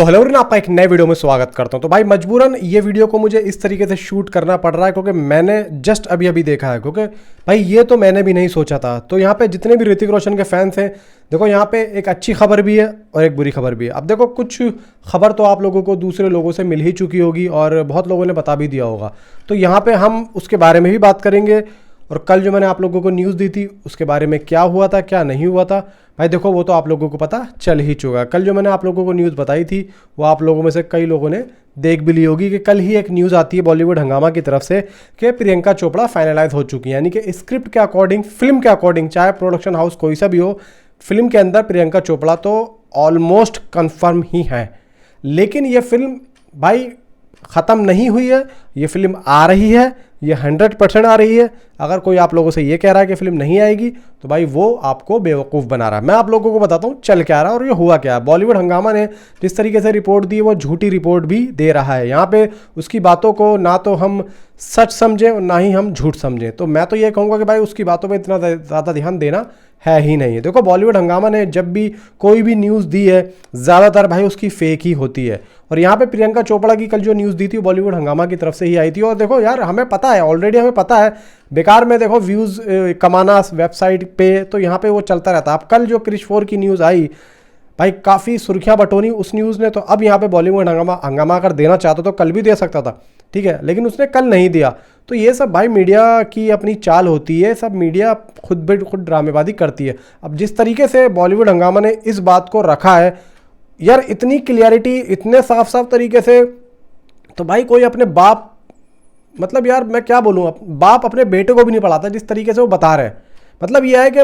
तो hello everyone, आपका एक नए वीडियो में स्वागत करता हूं। तो भाई मजबूरन ये वीडियो को मुझे इस तरीके से शूट करना पड़ रहा है क्योंकि मैंने जस्ट अभी देखा है। क्योंकि भाई ये तो मैंने भी नहीं सोचा था। तो यहाँ पे जितने भी ऋतिक रोशन के फैंस हैं, देखो यहाँ पे एक अच्छी खबर भी है और एक बुरी खबर भी है। अब देखो, कुछ खबर तो आप लोगों को दूसरे लोगों से मिल ही चुकी होगी और बहुत लोगों ने बता भी दिया होगा। तो यहाँ पे हम उसके बारे में भी बात करेंगे। और कल जो मैंने आप लोगों को न्यूज़ दी थी उसके बारे में क्या हुआ था क्या नहीं हुआ था, भाई देखो वो तो आप लोगों को पता चल ही चुका। कल जो मैंने आप लोगों को न्यूज़ बताई थी वो आप लोगों में से कई लोगों ने देख भी ली होगी कि कल ही एक न्यूज़ आती है बॉलीवुड हंगामा की तरफ से कि प्रियंका चोपड़ा फाइनलाइज हो चुकी है। यानी कि स्क्रिप्ट के अकॉर्डिंग, फिल्म के अकॉर्डिंग, चाहे प्रोडक्शन हाउस कोई सा भी हो, फिल्म के अंदर प्रियंका चोपड़ा तो ऑलमोस्ट कन्फर्म ही है। लेकिन ये फिल्म भाई ख़त्म नहीं हुई है, ये फिल्म आ रही है, ये 100% आ रही है। अगर कोई आप लोगों से ये कह रहा है कि फिल्म नहीं आएगी तो भाई वो आपको बेवकूफ़ बना रहा है। मैं आप लोगों को बताता हूँ चल क्या रहा है और ये हुआ क्या है। बॉलीवुड हंगामा ने जिस तरीके से रिपोर्ट दी वो झूठी रिपोर्ट भी दे रहा है। यहाँ पे उसकी बातों को ना तो हम सच समझें और ना ही हम झूठ समझें। तो मैं तो ये कहूँगा कि भाई उसकी बातों पर इतना ज़्यादा ध्यान देना है ही नहीं। देखो, बॉलीवुड हंगामा ने जब भी कोई भी न्यूज़ दी है ज़्यादातर भाई उसकी फेक ही होती है। और यहाँ पे प्रियंका चोपड़ा की कल जो न्यूज़ दी थी वो बॉलीवुड हंगामा की तरफ से ही आई थी। और देखो यार, हमें पता है, ऑलरेडी हमें पता है बेकार में देखो व्यूज़ कमाना वेबसाइट पे, तो यहाँ पे वो चलता रहता है। अब कल जो क्रिश 4 की न्यूज़ आई भाई, काफ़ी सुर्खियाँ बटोरी उस न्यूज़ ने। तो अब यहाँ पे बॉलीवुड हंगामा अगर देना चाहता तो कल भी दे सकता था, ठीक है, लेकिन उसने कल नहीं दिया। तो ये सब भाई मीडिया की अपनी चाल होती है, सब मीडिया खुद ड्रामेबाजी करती है। अब जिस तरीके से बॉलीवुड हंगामा ने इस बात को रखा है यार, इतनी क्लियरिटी, इतने साफ साफ तरीके से, तो भाई कोई अपने बाप, मतलब यार मैं क्या बोलूँ, बाप अपने बेटे को भी नहीं पढ़ाता जिस तरीके से वो बता रहे हैं। मतलब ये है कि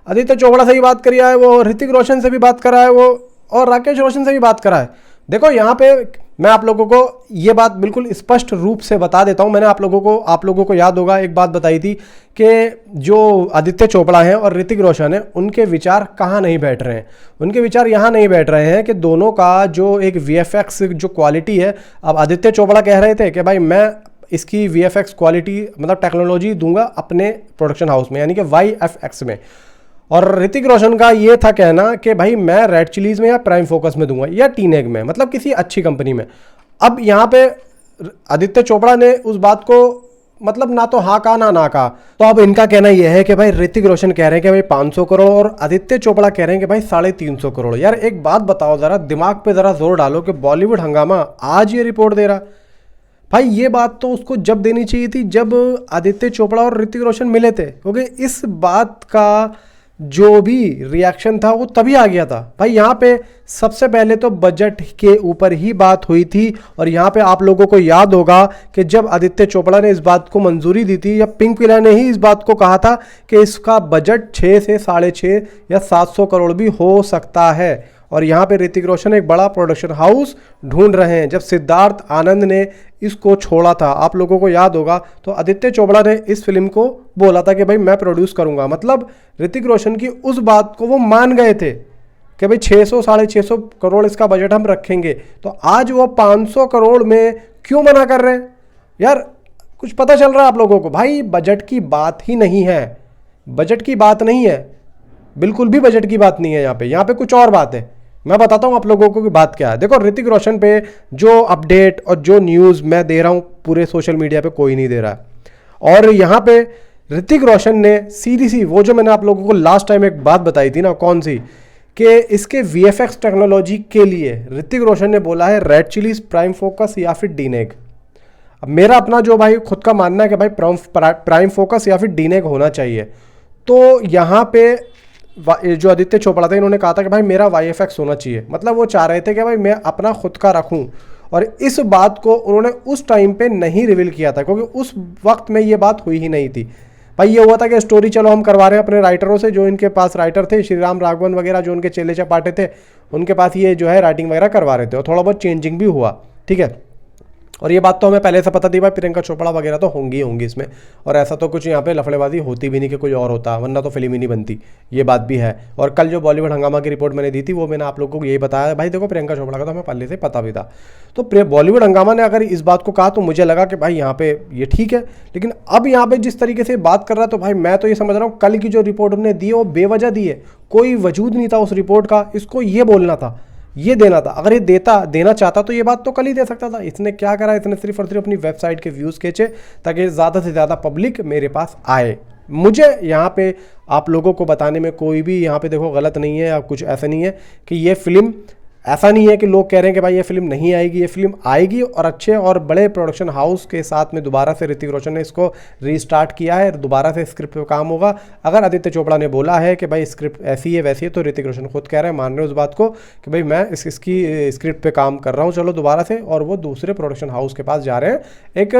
आदित्य चोपड़ा से भी बात करी है वो, ऋतिक रोशन से भी बात करा है वो, और राकेश रोशन से भी बात करा है। देखो यहाँ पे मैं आप लोगों को ये बात बिल्कुल स्पष्ट रूप से बता देता हूँ। मैंने आप लोगों को याद होगा एक बात बताई थी कि जो आदित्य चोपड़ा हैं और ऋतिक रोशन है उनके विचार कहाँ नहीं बैठ रहे हैं। उनके विचार यहाँ नहीं बैठ रहे हैं कि दोनों का जो एक VFX जो क्वालिटी है, अब आदित्य चोपड़ा कह रहे थे कि भाई मैं इसकी VFX क्वालिटी, मतलब टेक्नोलॉजी दूंगा अपने प्रोडक्शन हाउस में, यानी कि YFX में। और ऋतिक रोशन का ये था कहना कि भाई मैं रेड चिलीज में या प्राइम फोकस में दूंगा या टीनेग में, मतलब किसी अच्छी कंपनी में। अब यहाँ पे आदित्य चोपड़ा ने उस बात को मतलब ना तो हाँ कहा ना कहा। तो अब इनका कहना यह है कि भाई ऋतिक रोशन कह रहे हैं कि भाई 500 करोड़ और आदित्य चोपड़ा कह रहे हैं कि भाई 350 करोड़। यार एक बात बताओ, ज़रा दिमाग पे ज़रा जोर डालो कि बॉलीवुड हंगामा आज ये रिपोर्ट दे रहा, भाई ये बात तो उसको जब देनी चाहिए थी जब आदित्य चोपड़ा और ऋतिक रोशन मिले थे, क्योंकि इस बात का जो भी रिएक्शन था वो तभी आ गया था। भाई यहाँ पे सबसे पहले तो बजट के ऊपर ही बात हुई थी। और यहाँ पे आप लोगों को याद होगा कि जब आदित्य चोपड़ा ने इस बात को मंजूरी दी थी, या पिंक विला ने ही इस बात को कहा था कि इसका बजट 6 से 6.5 या 700 करोड़ भी हो सकता है। और यहाँ पे ऋतिक रोशन एक बड़ा प्रोडक्शन हाउस ढूंढ रहे हैं। जब सिद्धार्थ आनंद ने इसको छोड़ा था, आप लोगों को याद होगा, तो आदित्य चोपड़ा ने इस फिल्म को बोला था कि भाई मैं प्रोड्यूस करूंगा। मतलब ऋतिक रोशन की उस बात को वो मान गए थे कि भाई 600 650 करोड़ इसका बजट हम रखेंगे। तो आज वो 500 करोड़ में क्यों मना कर रहे हैं यार? कुछ पता चल रहा है आप लोगों को? भाई बजट की बात ही नहीं है, बजट की बात नहीं है, बिल्कुल भी बजट की बात नहीं है। यहाँ पे कुछ और बात है। मैं बताता हूँ आप लोगों को कि बात क्या है। देखो, ऋतिक रोशन पे जो अपडेट और जो न्यूज़ मैं दे रहा हूँ पूरे सोशल मीडिया पे कोई नहीं दे रहा है। और यहाँ पे ऋतिक रोशन ने सीधी सी वो जो मैंने आप लोगों को लास्ट टाइम एक बात बताई थी ना, कौन सी, कि इसके VFX टेक्नोलॉजी के लिए ऋतिक रोशन ने बोला है रेड चिलीज, प्राइम फोकस या फिर डीनेग। अब मेरा अपना जो भाई खुद का मानना है कि भाई प्राइम फोकस या फिर डीनेग होना चाहिए। तो यहाँ पे जो आदित्य चोपड़ा थे इन्होंने कहा था कि भाई मेरा YFX होना चाहिए। मतलब वो चाह रहे थे कि भाई मैं अपना खुद का रखूं। और इस बात को उन्होंने उस टाइम पे नहीं रिवील किया था क्योंकि उस वक्त में ये बात हुई ही नहीं थी। भाई ये हुआ था कि स्टोरी चलो हम करवा रहे हैं अपने राइटरों से, जो इनके पास राइटर थे, श्री राम राघवन वगैरह, जो उनके चेले चपाटे थे, उनके पास ये जो है राइटिंग वगैरह करवा रहे थे। और थोड़ा बहुत चेंजिंग भी हुआ, ठीक है। और ये बात तो हमें पहले से पता थी भाई प्रियंका चोपड़ा वगैरह तो होंगी इसमें। और ऐसा तो कुछ यहाँ पे लफड़ेबाजी होती भी नहीं कि कोई और होता, वरना तो फिल्म ही नहीं बनती, ये बात भी है। और कल जो बॉलीवुड हंगामा की रिपोर्ट मैंने दी थी वो मैंने आप लोगों को यही बताया भाई, देखो प्रियंका चोपड़ा का तो हमें पहले से पता भी था। तो बॉलीवुड हंगामा ने अगर इस बात को कहा तो मुझे लगा कि भाई यहाँ पे ये ठीक है। लेकिन अब यहाँ पे जिस तरीके से बात कर रहा है तो भाई मैं तो ये समझ रहा हूँ कल की जो रिपोर्ट उन्होंने दी है वो बेवजह दी है, कोई वजूद नहीं था उस रिपोर्ट का। इसको ये बोलना था ये देना था। अगर ये देना चाहता तो ये बात तो कल ही दे सकता था। इसने क्या करा, इसने सिर्फ और सिर्फ अपनी वेबसाइट के व्यूज़ खींचे ताकि ज़्यादा से ज़्यादा पब्लिक मेरे पास आए। मुझे यहाँ पे आप लोगों को बताने में कोई भी यहाँ पे देखो गलत नहीं है या कुछ ऐसा नहीं है कि ये फिल्म, ऐसा नहीं है कि लोग कह रहे हैं कि भाई ये फिल्म नहीं आएगी, ये फिल्म आएगी और अच्छे और बड़े प्रोडक्शन हाउस के साथ में दोबारा से ऋतिक रोशन ने इसको रीस्टार्ट किया है, दोबारा से स्क्रिप्ट पे काम होगा। अगर आदित्य चोपड़ा ने बोला है कि भाई स्क्रिप्ट ऐसी है वैसी है, तो ऋतिक रोशन खुद कह रहे हैं, मान रहे हैं उस बात को कि भाई मैं इसकी स्क्रिप्ट पे काम कर रहा हूँ, चलो दोबारा से। और वो दूसरे प्रोडक्शन हाउस के पास जा रहे हैं एक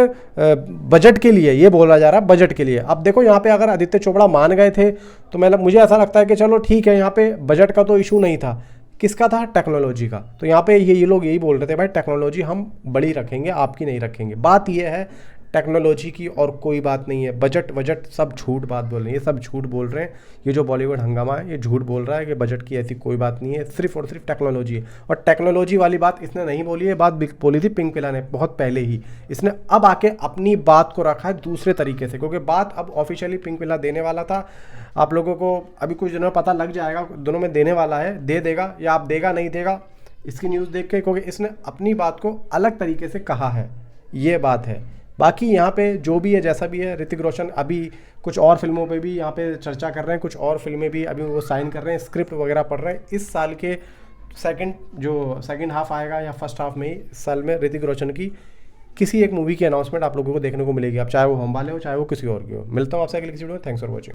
बजट के लिए, ये बोला जा रहा है बजट के लिए। अब देखो यहाँ पे अगर आदित्य चोपड़ा मान गए थे तो मुझे ऐसा लगता है कि चलो ठीक है, यहाँ पे बजट का तो इशू नहीं था, किसका था, टेक्नोलॉजी का। तो यहाँ पे ये लोग यही बोल रहे थे भाई टेक्नोलॉजी हम बड़ी रखेंगे, आपकी नहीं रखेंगे। बात ये है टेक्नोलॉजी की और कोई बात नहीं है। बजट सब झूठ बात बोल रहे हैं, ये सब झूठ बोल रहे हैं। ये जो बॉलीवुड हंगामा है ये झूठ बोल रहा है कि बजट की ऐसी कोई बात नहीं है, सिर्फ और सिर्फ टेक्नोलॉजी है। और टेक्नोलॉजी वाली बात इसने नहीं बोली है, बात बोली थी पिंक पिला ने बहुत पहले ही। इसने अब आके अपनी बात को रखा है दूसरे तरीके से, क्योंकि बात अब ऑफिशियली पिंक पिला देने वाला था। आप लोगों को अभी कुछ दिनों में पता लग जाएगा, दोनों में देने वाला है, दे देगा या आप देगा नहीं देगा इसकी न्यूज़ देख के, क्योंकि इसने अपनी बात को अलग तरीके से कहा है, ये बात है। बाकी यहाँ पे जो भी है जैसा भी है, ऋतिक रोशन अभी कुछ और फिल्मों पे भी यहाँ पे चर्चा कर रहे हैं, कुछ और फिल्में भी अभी वो साइन कर रहे हैं, स्क्रिप्ट वगैरह पढ़ रहे हैं। इस साल के सेकंड हाफ आएगा या फर्स्ट हाफ में ही इस साल में ऋतिक रोशन की किसी एक मूवी की अनाउंसमेंट आप लोगों को देखने को मिलेगी। अब चाहे वो हम वाले हो चाहे वो किसी और की हो। मिलता हूँ आपसे अगली किसी वीडियो में। Thanks for watching.